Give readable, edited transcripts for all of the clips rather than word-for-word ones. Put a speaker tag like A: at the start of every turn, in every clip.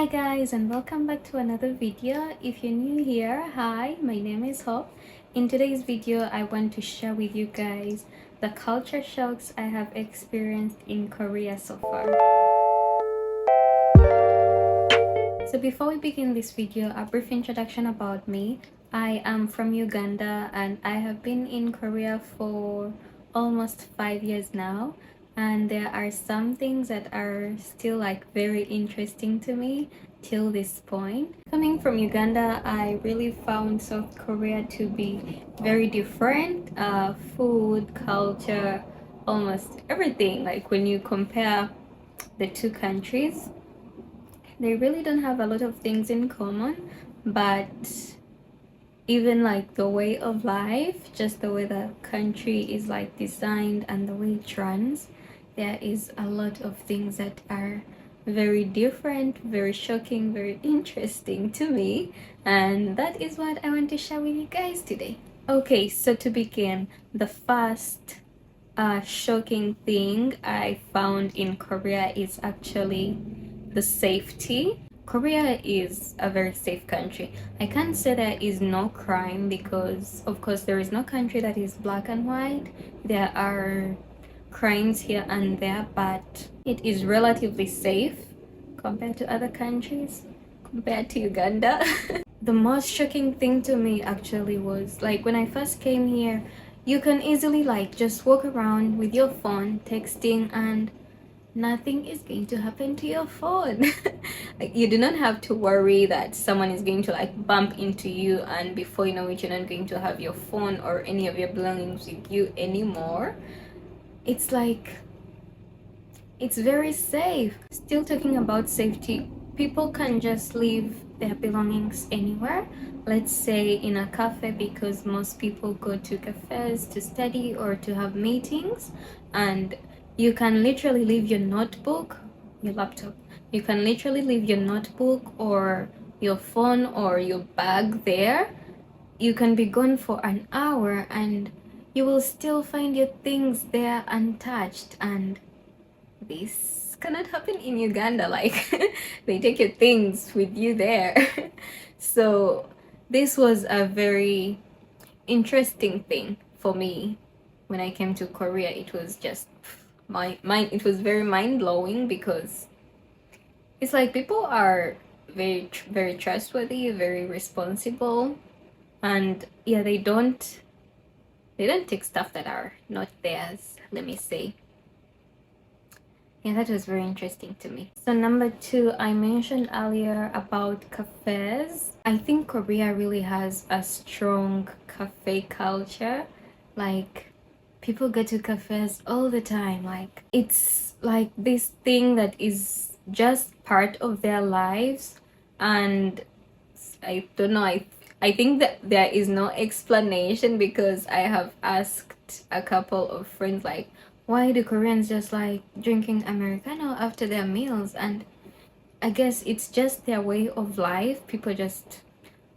A: Hi guys, and welcome back to another video. If you're new here, hi, my name is Hope. In today's video I want to share with you guys the culture shocks I have experienced in Korea so far. So before we begin this video, a brief introduction about me. I am from Uganda and I have been in Korea for almost 5 years now, and there are some things that are still very interesting to me till this point. Coming from Uganda, I really found South Korea to be very different. Food, culture, almost everything. Like when you compare the two countries, they really don't have a lot of things in common, but even the way of life, just the way the country is designed and the way it runs, there is a lot of things that are very different, very shocking, very interesting to me, and that is what I want to share with you guys today. Okay, so to begin, the first shocking thing I found in Korea is actually the safety. Korea is a very safe country. I can't say there is no crime because, of course, there is no country that is black and white. There are crimes here and there, but it is relatively safe compared to other countries, compared to Uganda. The most shocking thing to me actually was when I first came here, you can easily just walk around with your phone texting and nothing is going to happen to your phone. You do not have to worry that someone is going to bump into you, and before you know it, you're not going to have your phone or any of your belongings with you anymore. It's it's very safe. Still talking about safety, people can just leave their belongings anywhere, let's say in a cafe, because most people go to cafes to study or to have meetings, and you can literally leave your notebook, your laptop, you can literally leave your notebook or your phone or your bag there. You can be gone for an hour and you will still find your things there untouched, and this cannot happen in Uganda. They take your things with you there. So this was a very interesting thing for me when I came to Korea. It was just it was very mind-blowing because it's people are very trustworthy, very responsible, and yeah, they don't take stuff that are not theirs, let me say. Yeah, that was very interesting to me. So number two, I mentioned earlier about cafes. I think Korea really has a strong cafe culture. People go to cafes all the time. It's this thing that is just part of their lives. And I don't know, I think that there is no explanation, because I have asked a couple of friends why do Koreans just drinking Americano after their meals? And I guess it's just their way of life. People just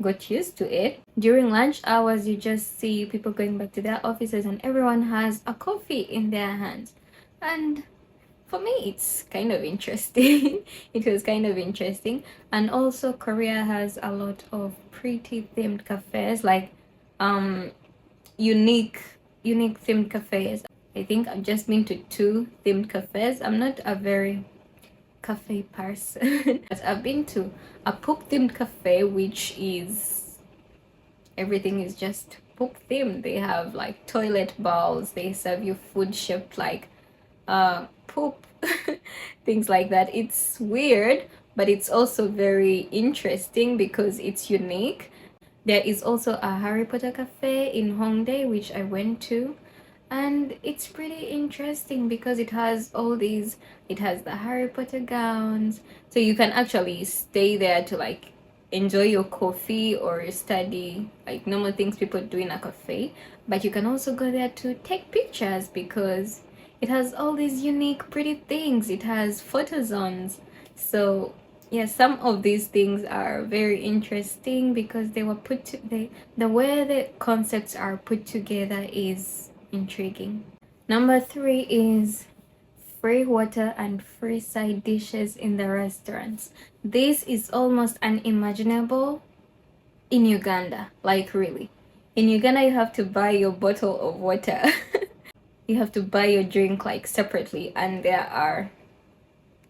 A: got used to it. During lunch hours, you just see people going back to their offices and everyone has a coffee in their hands. And for me, it's kind of interesting. It was kind of interesting. And also Korea has a lot of pretty themed cafes, unique themed cafes. I think I've just been to 2 themed cafes. I'm not a very cafe person, but I've been to a poop themed cafe, which is everything is just poop themed. They have toilet bowls, they serve you food shaped poop, things like that. It's weird, but it's also very interesting because it's unique. There is also a Harry Potter cafe in Hongdae, which I went to, and it's pretty interesting because it has it has the Harry Potter gowns, so you can actually stay there to enjoy your coffee or study, normal things people do in a cafe, but you can also go there to take pictures because it has all these unique pretty things. It has photo zones. So yeah, some of these things are very interesting because they were the way the concepts are put together is intriguing. Number 3 is free water and free side dishes in the restaurants. This is almost unimaginable in Uganda, like really. In Uganda, you have to buy your bottle of water. You have to buy your drink like separately, and there are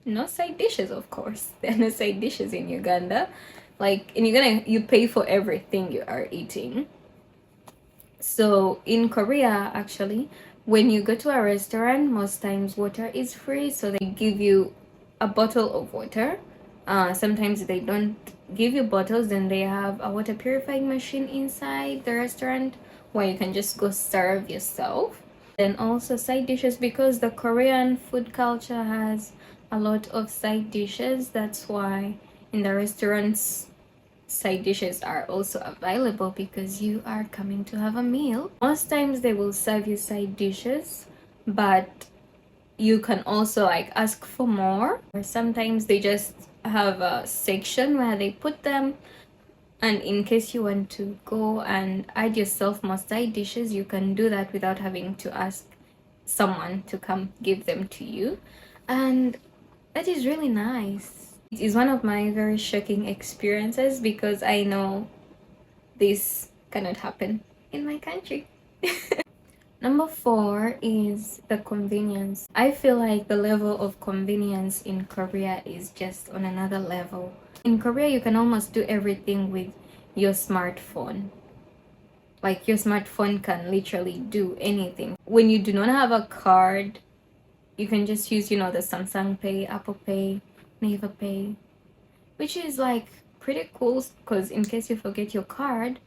A: no side dishes, of course. There are no side dishes in Uganda. Like in Uganda, you pay for everything you are eating. So in Korea, actually, when you go to a restaurant, most times water is free. So they give you a bottle of water. Sometimes they don't give you bottles, then they have a water purifying machine inside the restaurant where you can just go serve yourself. Then also side dishes, because the Korean food culture has a lot of side dishes. That's why in the restaurants side dishes are also available, because you are coming to have a meal. Most times they will serve you side dishes, but you can also like ask for more, or sometimes they just have a section where they put them, and in case you want to go and add yourself more side dishes, you can do that without having to ask someone to come give them to you, and that is really nice. It is one of my very shocking experiences, because I know this cannot happen in my country. Number 4 is the convenience. I feel like the level of convenience in Korea is just on another level. In Korea, you can almost do everything with your smartphone. Like your smartphone can literally do anything. When you do not have a card, you can just use, the Samsung Pay, Apple Pay, Naver Pay, which is like pretty cool, because in case you forget your card,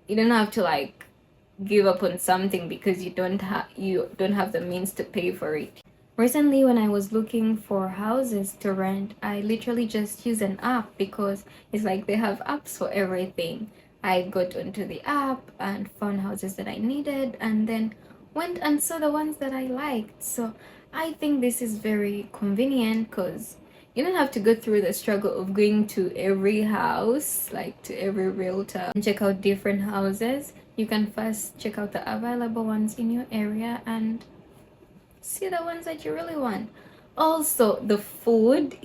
A: you don't have to like give up on something because you don't have the means to pay for it. Recently, when I was looking for houses to rent, I literally just use an app, because it's like they have apps for everything. I got onto the app and found houses that I needed, and then went and saw the ones that I liked. So I think this is very convenient, because you don't have to go through the struggle of going to every house, like to every realtor, and check out different houses. You can first check out the available ones in your area and see the ones that you really want. Also, the food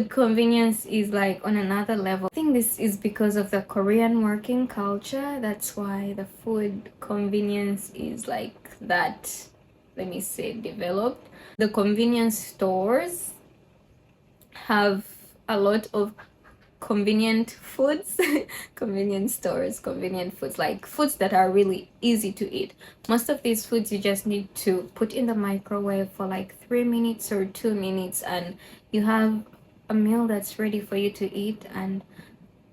A: convenience is like on another level. I think this is because of the Korean working culture. That's why the food convenience is like that, let me say, developed. The convenience stores have a lot of convenient foods. Convenient stores, convenient foods, like foods that are really easy to eat. Most of these foods you just need to put in the microwave for like 3 minutes or 2 minutes, and you have a meal that's ready for you to eat. And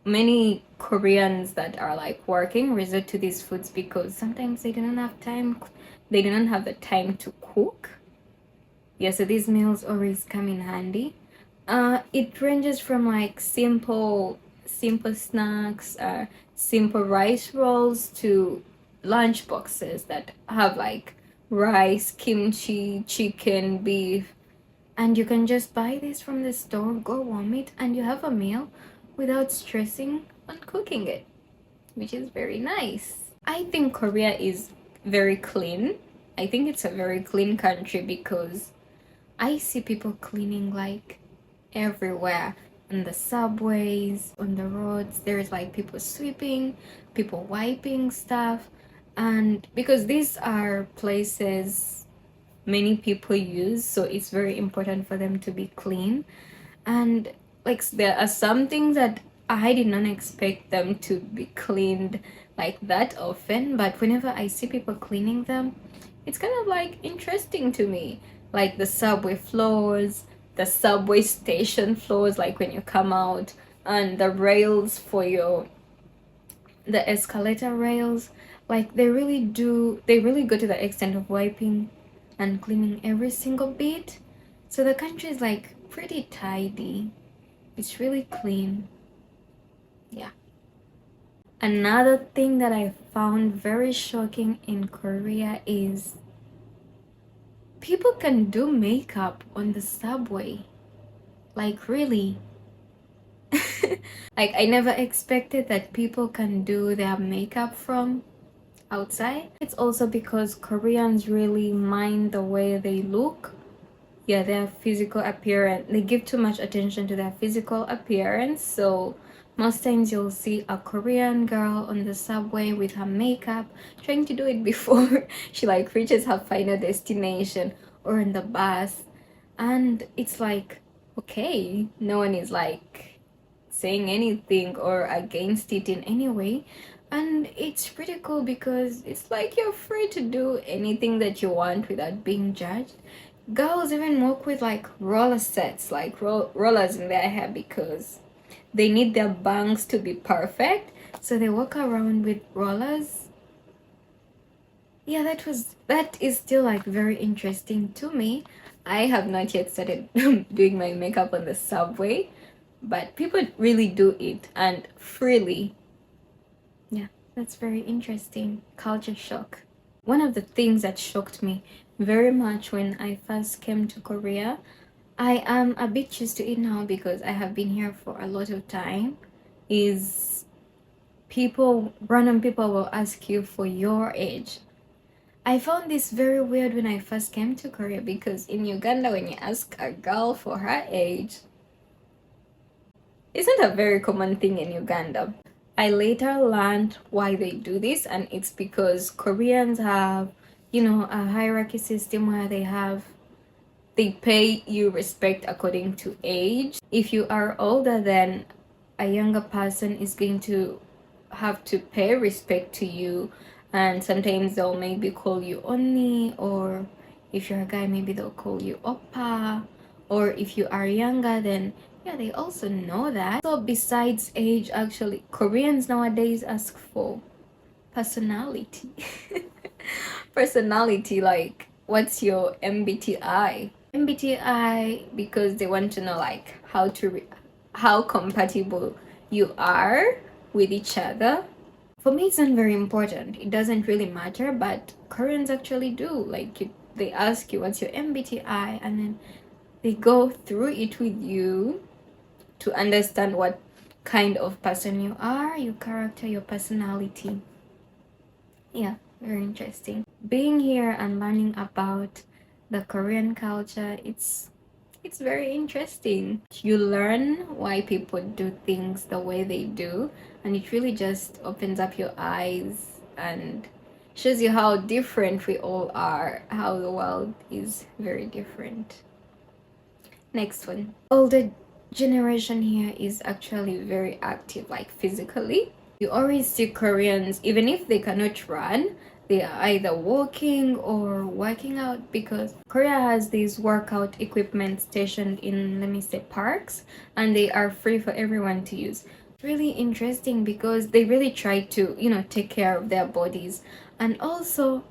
A: many Koreans that are like working resort to these foods because sometimes they don't have time, they don't have the time to cook. Yeah, so these meals always come in handy. It ranges from like simple snacks, simple rice rolls, to lunch boxes that have like rice, kimchi, chicken, beef, and you can just buy this from the store, go warm it, and you have a meal without stressing on cooking it, which is very nice. I think Korea is very clean. I think it's a very clean country, because I see people cleaning like everywhere, on the subways, on the roads. There's like people sweeping, people wiping stuff, and because these are places many people use, so it's very important for them to be clean. And like there are some things that I did not expect them to be cleaned like that often, but whenever I see people cleaning them, it's kind of like interesting to me. Like the subway floors, the subway station floors, like when you come out, and the rails for the escalator rails. Like they really go to the extent of wiping and cleaning every single bit. So the country is like pretty tidy. It's really clean. Yeah. Another thing that I found very shocking in Korea is people can do makeup on the subway. Like really. Like I never expected that people can do their makeup from outside. It's also because Koreans really mind the way they look. Yeah, their physical appearance. They give too much attention to their physical appearance. So most times you'll see a Korean girl on the subway with her makeup trying to do it before she like reaches her final destination, or in the bus. And it's like, okay, no one is like saying anything or against it in any way. And it's pretty cool because it's like you're free to do anything that you want without being judged. Girls even walk with like roller sets, like rollers in their hair, because they need their bangs to be perfect. So they walk around with rollers. Yeah, that is still like very interesting to me. I have not yet started doing my makeup on the subway, but people really do it, and freely. Yeah, that's very interesting. Culture shock. One of the things that shocked me very much when I first came to Korea, I am a bit used to it now because I have been here for a lot of time, is random people will ask you for your age. I found this very weird when I first came to Korea, because in Uganda, when you ask a girl for her age, isn't a very common thing in Uganda. I later learned why they do this, and it's because Koreans have, a hierarchy system where they pay you respect according to age. If you are older, then a younger person is going to have to pay respect to you, and sometimes they'll maybe call you Onni, or if you're a guy, maybe they'll call you Oppa, or if you are younger, then yeah, they also know that. So besides age, actually, Koreans nowadays ask for personality. Personality, like, what's your MBTI? MBTI, because they want to know like how compatible you are with each other. For me, it's not very important. It doesn't really matter, but Koreans actually do. Like, they ask you what's your MBTI, and then they go through it with you to understand what kind of person you are, your character, your personality. Yeah, very interesting. Being here and learning about the Korean culture, it's very interesting. You learn why people do things the way they do, and it really just opens up your eyes and shows you how different we all are, how the world is very different. Next one. Older generation here is actually very active, like physically. You always see Koreans, even if they cannot run, they are either walking or working out, because Korea has these workout equipment stationed in, let me say, parks, and they are free for everyone to use. It's really interesting because they really try to, take care of their bodies. And also,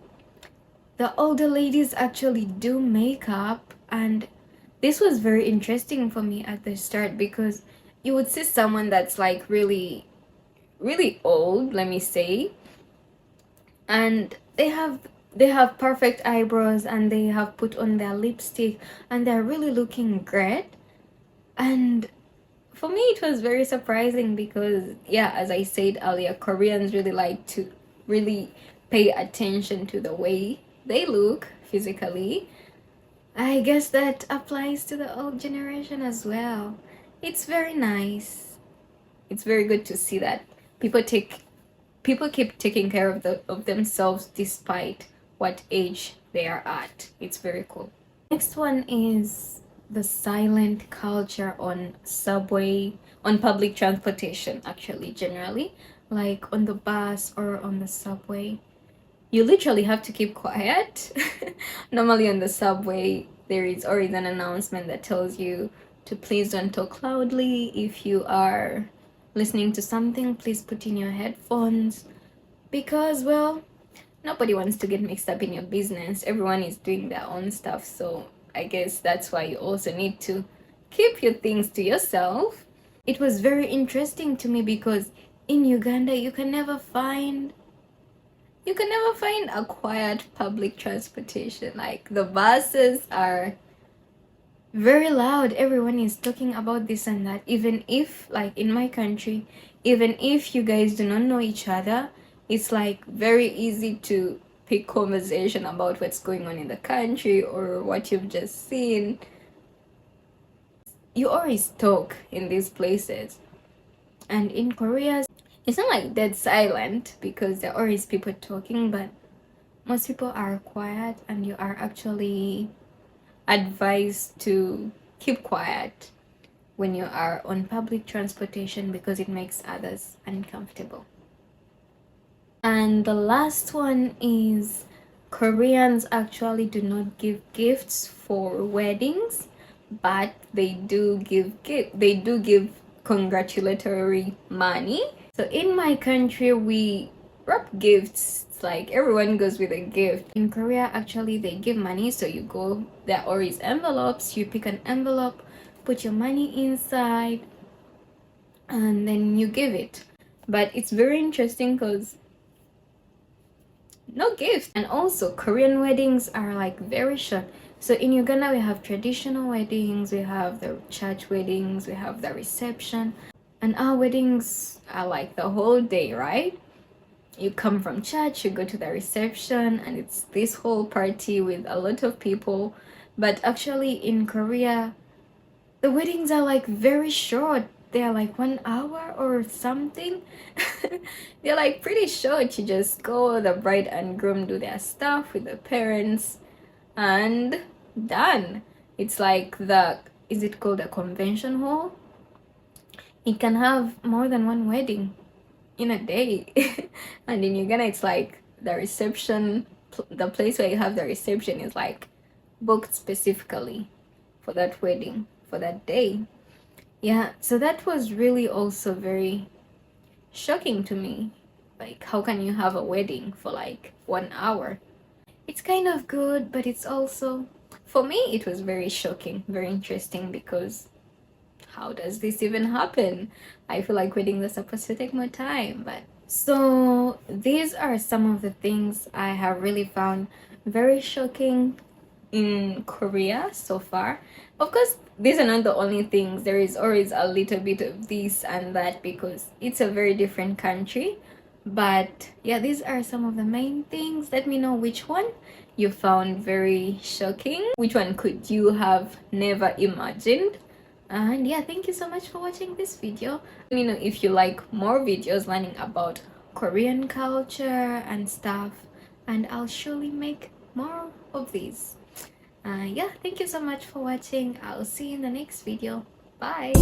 A: the older ladies actually do makeup, and this was very interesting for me at the start, because you would see someone that's like really really old, let me say, and they have perfect eyebrows, and they have put on their lipstick, and they're really looking great. And for me, it was very surprising because, yeah, as I said earlier, Koreans really like to really pay attention to the way they look physically. I guess that applies to the old generation as well. It's very nice. It's very good to see that people keep taking care of themselves despite what age they are at. It's very cool. Next one is the silent culture on subway, on public transportation, actually, generally, like on the bus or on the subway. You literally have to keep quiet. Normally on the subway, there is always an announcement that tells you to please don't talk loudly. If you are listening to something, please put in your headphones, because, well, nobody wants to get mixed up in your business. Everyone is doing their own stuff, so I guess that's why you also need to keep your things to yourself. It was very interesting to me because in Uganda you can never find a quiet public transportation. Like, the buses are very loud. Everyone is talking about this and that. Even if, like in my country, even if you guys do not know each other, it's like very easy to pick conversation about what's going on in the country or what you've just seen. You always talk in these places. And in Korea, it's not like dead silent because there are always people talking, but most people are quiet, and you are actually advised to keep quiet when you are on public transportation because it makes others uncomfortable. And the last one is Koreans actually do not give gifts for weddings, but they do give congratulatory money. So in my country, we wrap gifts. It's like everyone goes with a gift. In Korea, actually, they give money. So you go, there are always envelopes. You pick an envelope, put your money inside, and then you give it. But it's very interesting because no gift. And also, Korean weddings are like very short. So in Uganda, we have traditional weddings, we have the church weddings, we have the reception, and our weddings are like the whole day, right? You come from church, you go to the reception, and it's this whole party with a lot of people. But actually in Korea, the weddings are like very short. They're like 1 hour or something. They're like pretty short. You just go, the bride and groom do their stuff with the parents, and done. It's like is it called a convention hall? It can have more than one wedding in a day. And in Uganda, it's like the reception, the place where you have the reception is like booked specifically for that wedding, for that day. Yeah, so that was really also very shocking to me. Like, how can you have a wedding for like 1 hour? It's kind of good, but it's also, for me, it was very shocking, very interesting, because how does this even happen? I feel like weddings are supposed to take more time. But so these are some of the things I have really found very shocking in Korea so far. Of course, these are not the only things. There is always a little bit of this and that because it's a very different country. But yeah, these are some of the main things. Let me know which one you found very shocking. Which one could you have never imagined? And yeah, thank you so much for watching this video. Let me know if you like more videos learning about Korean culture and stuff, and I'll surely make more of these. Yeah, thank you so much for watching. I'll see you in the next video. Bye.